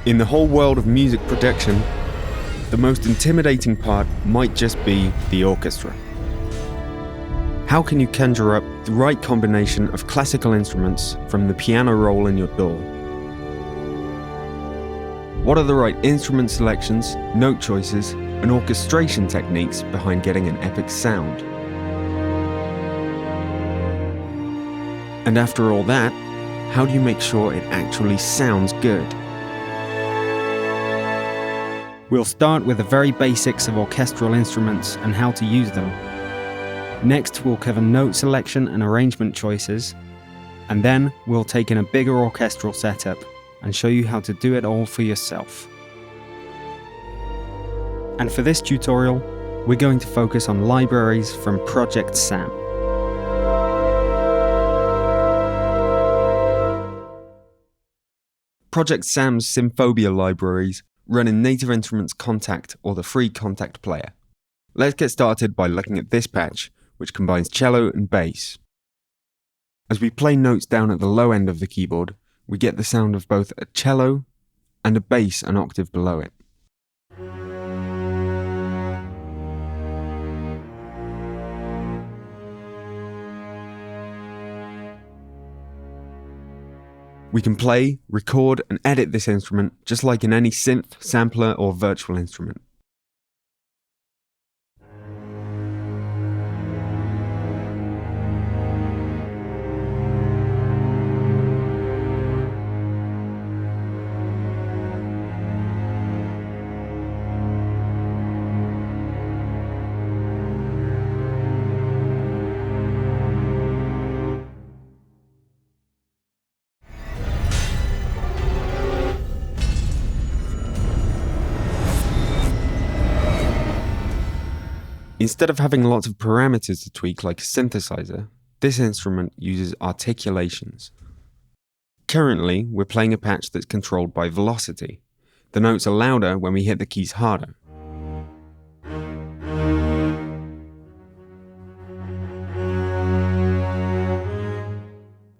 In the whole world of music production, the most intimidating part might just be the orchestra. How can you conjure up the right combination of classical instruments from the piano roll in your DAW? What are the right instrument selections, note choices, and orchestration techniques behind getting an epic sound? And after all that, how do you make sure it actually sounds good? We'll start with the very basics of orchestral instruments and how to use them. Next, we'll cover note selection and arrangement choices, and then we'll take in a bigger orchestral setup and show you how to do it all for yourself. And for this tutorial, we're going to focus on libraries from ProjectSAM. ProjectSAM's Symphobia libraries run in Native Instruments Kontakt or the free Kontakt player. Let's get started by looking at this patch, which combines cello and bass. As we play notes down at the low end of the keyboard, we get the sound of both a cello and a bass an octave below it. We can play, record, and edit this instrument just like in any synth, sampler, or virtual instrument. Instead of having lots of parameters to tweak like a synthesizer, this instrument uses articulations. Currently, we're playing a patch that's controlled by velocity. The notes are louder when we hit the keys harder.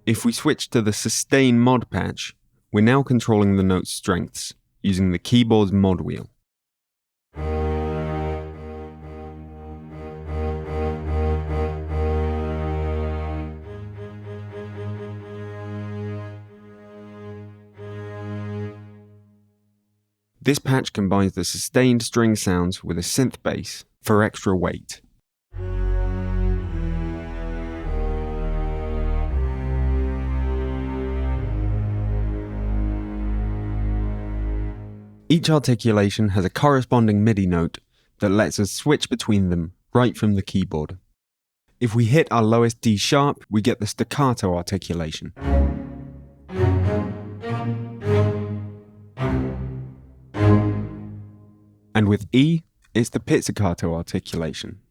If we switch to the sustain mod patch, we're now controlling the note strengths using the keyboard's mod wheel. This patch combines the sustained string sounds with a synth bass for extra weight. Each articulation has a corresponding MIDI note that lets us switch between them right from the keyboard. If we hit our lowest D sharp, we get the staccato articulation. And with E, it's the pizzicato articulation.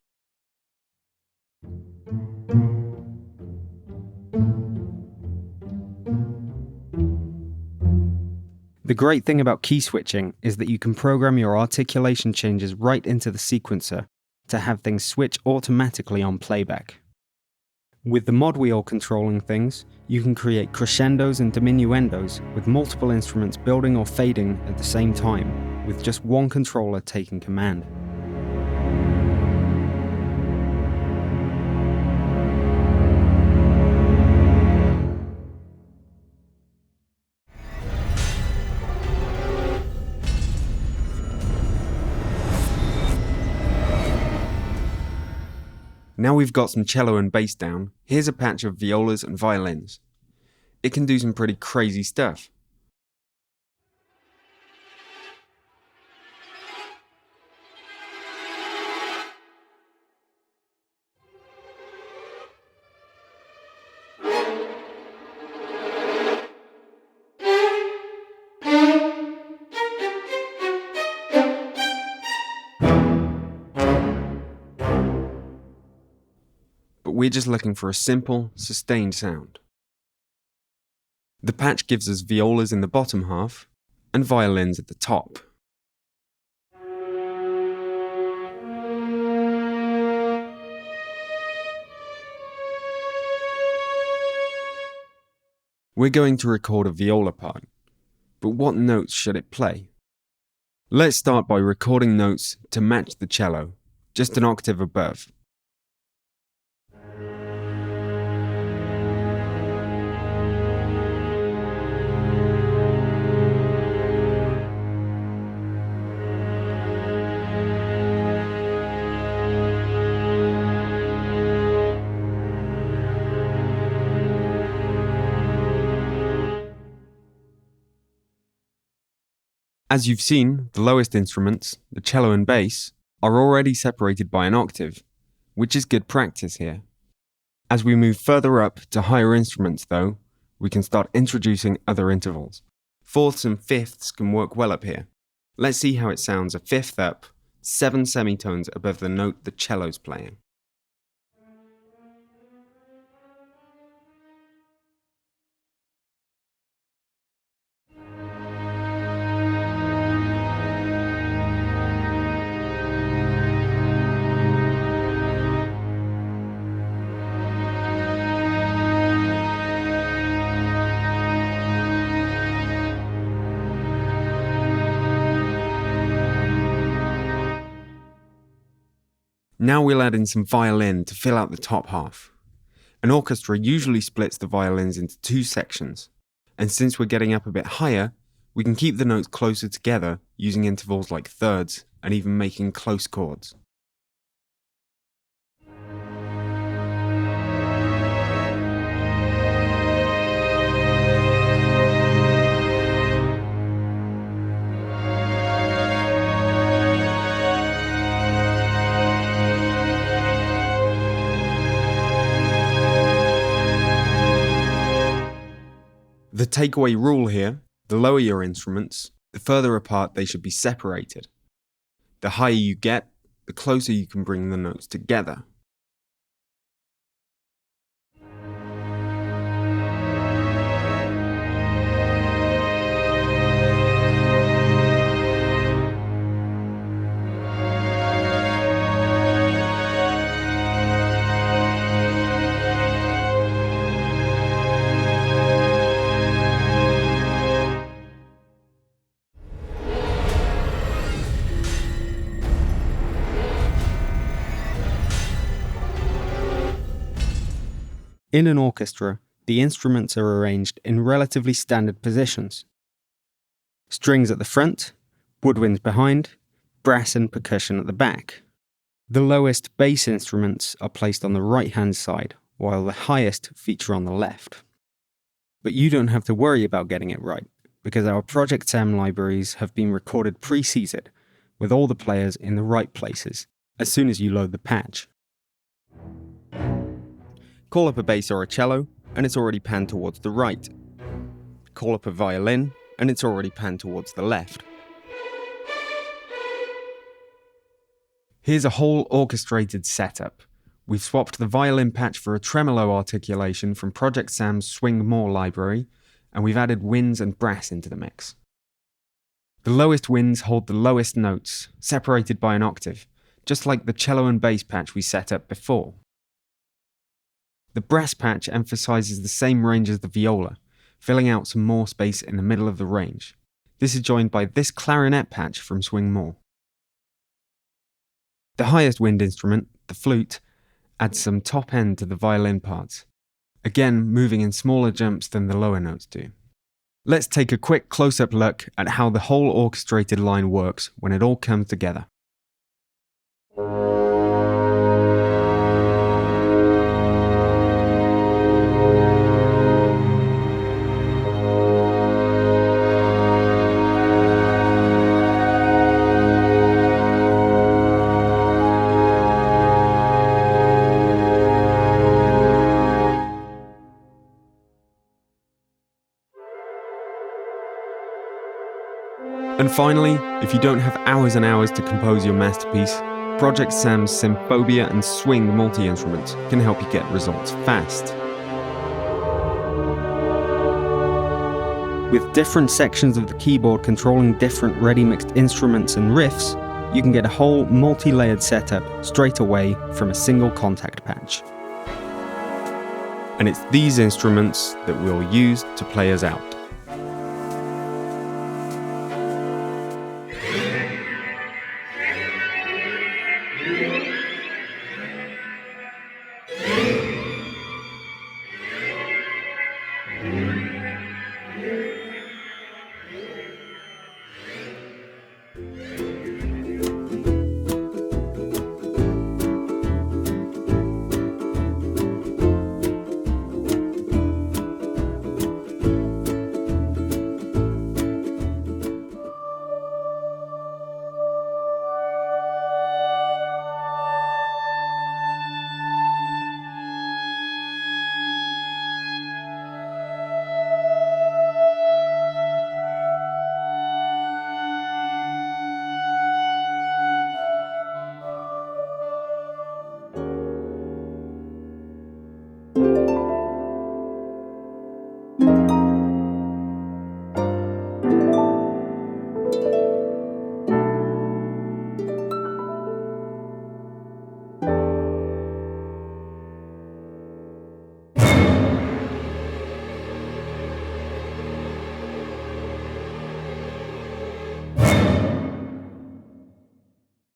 The great thing about key switching is that you can program your articulation changes right into the sequencer to have things switch automatically on playback. With the mod wheel controlling things, you can create crescendos and diminuendos with multiple instruments building or fading at the same time, with just one controller taking command. Now we've got some cello and bass down, here's a patch of violas and violins. It can do some pretty crazy stuff. But we're just looking for a simple, sustained sound. The patch gives us violas in the bottom half and violins at the top. We're going to record a viola part. but what notes should it play? Let's start by recording notes to match the cello, just an octave above. As you've seen, the lowest instruments, the cello and bass, are already separated by an octave, which is good practice here. As we move further up to higher instruments though, we can start introducing other intervals. Fourths and fifths can work well up here. Let's see how it sounds a fifth up, 7 semitones above the note the cello's playing. Now we'll add in some violin to fill out the top half. An orchestra usually splits the violins into 2 sections, and since we're getting up a bit higher, we can keep the notes closer together using intervals like thirds and even making close chords. The takeaway rule here, the lower your instruments, the further apart they should be separated. The higher you get, the closer you can bring the notes together. In an orchestra, the instruments are arranged in relatively standard positions. Strings at the front, woodwinds behind, brass and percussion at the back. The lowest bass instruments are placed on the right-hand side, while the highest feature on the left. But you don't have to worry about getting it right, because our ProjectSAM libraries have been recorded pre-seated, with all the players in the right places, as soon as you load the patch. Call up a bass or a cello, and it's already panned towards the right. Call up a violin, and it's already panned towards the left. Here's a whole orchestrated setup. We've swapped the violin patch for a tremolo articulation from ProjectSAM's Swing More library, and we've added winds and brass into the mix. The lowest winds hold the lowest notes, separated by an octave, just like the cello and bass patch we set up before. The brass patch emphasizes the same range as the viola, filling out some more space in the middle of the range. This is joined by this clarinet patch from Swing More. The highest wind instrument, the flute, adds some top end to the violin parts, again moving in smaller jumps than the lower notes do. Let's take a quick close-up look at how the whole orchestrated line works when it all comes together. And finally, if you don't have hours and hours to compose your masterpiece, ProjectSAM's Symphobia and Swing multi-instruments can help you get results fast. With different sections of the keyboard controlling different ready-mixed instruments and riffs, you can get a whole multi-layered setup straight away from a single contact patch. And it's these instruments that we'll use to play us out.